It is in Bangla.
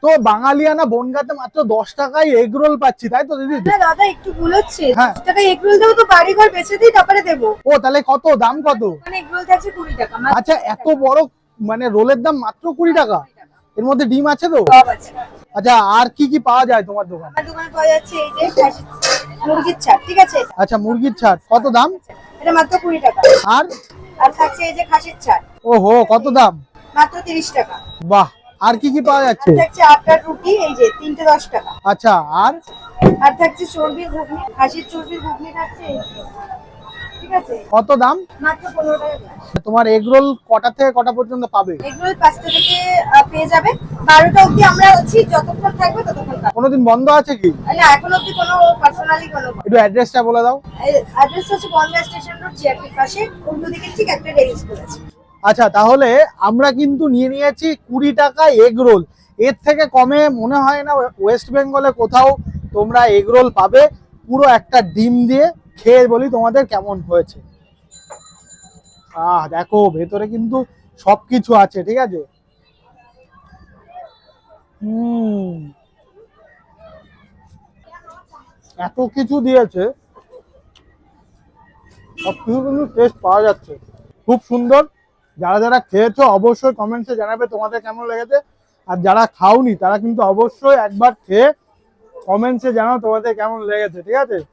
তো বাঙালিয়ানা বনগাঁতে মাত্র 10 টাকায় এগ রোল পাচ্ছি, তাই তো দিদি? না দাদা একটু ভুল হচ্ছে, হ্যাঁ। 10 টাকায় এগ রোল দেবো তো বাড়ি ঘর বেচে দিই তারপরে দেবো। ও তাহলে কত দাম কত? মানে এগ রোল থাকছে 20 টাকা। আচ্ছা, এত বড় মানে রোলের দাম মাত্র 20 টাকা? এর মধ্যে ডিম আছে তো? সব আছে। আচ্ছা, আর কি কি পাওয়া যায় তোমার দোকানে? আমার দোকানে পাওয়া যাচ্ছে এই যে মুরগির ছাড়, ঠিক আছে? আচ্ছা, মুরগির ছাড় কত দাম? এটা মাত্র 20 টাকা। আর আর থাকছে এই যে খাসির ছাড়, ওহো, কত দাম? মাত্র 30 টাকা। বাহ, আর কি কি পাওয়া আর যাচ্ছে? থাকছে আটার রুটি, এই যে 3টে 10 টাকা। আচ্ছা, আর আর থাকছে চর্বির ঘুগনি, খাসির চর্বির ঘুগনি থাকছে এই যে, ঠিক আছে? কত দাম? মাত্র 15 টাকা গ্লাস। তোমার এগ রোল কটা থেকে কটা পর্যন্ত পাবে? এগুলো 5টা থেকে পেয়ে যাবে, 12টা অবধি আমরা আছি, যতক্ষণ থাকবে ততক্ষণ পাবে। কোনোদিন বন্ধ আছে কি? না এখন অবধি কোনো পার্সোনালি কোনো। একটু অ্যাড্রেসটা বলে দাও। অ্যাড্রেস হচ্ছে বনগাঁ স্টেশন রোড, জিআরপির পাশে, উল্টো দিকে ঠিক একটা ডেইরি স্কুল আছে। আচ্ছা, তাহলে আমরা কিন্তু নিয়ে নিয়েছি 20 টাকা এগ রোল। এর থেকে কমে মনে হয় না ওয়েস্ট বেঙ্গলে কোথাও তোমরা এগ রোল পাবে। পুরো একটা ডিম দিয়ে খেয়ে বলি তোমাদের কেমন হয়েছে। দেখো ভেতরে কিন্তু সবকিছু আছে, ঠিক আছে? এত কিছু দিয়েছে, সবকিছু কিন্তু টেস্ট পাওয়া যাচ্ছে, খুব সুন্দর। যারা যারা খেয়েছো অবশ্যই কমেন্টসে জানাবে তোমাদের কেমন লেগেছে। আর যারা খাওনি তারা কিন্তু অবশ্যই একবার খেয়ে কমেন্টসে জানাও তোমাদের কেমন লেগেছে, ঠিক আছে?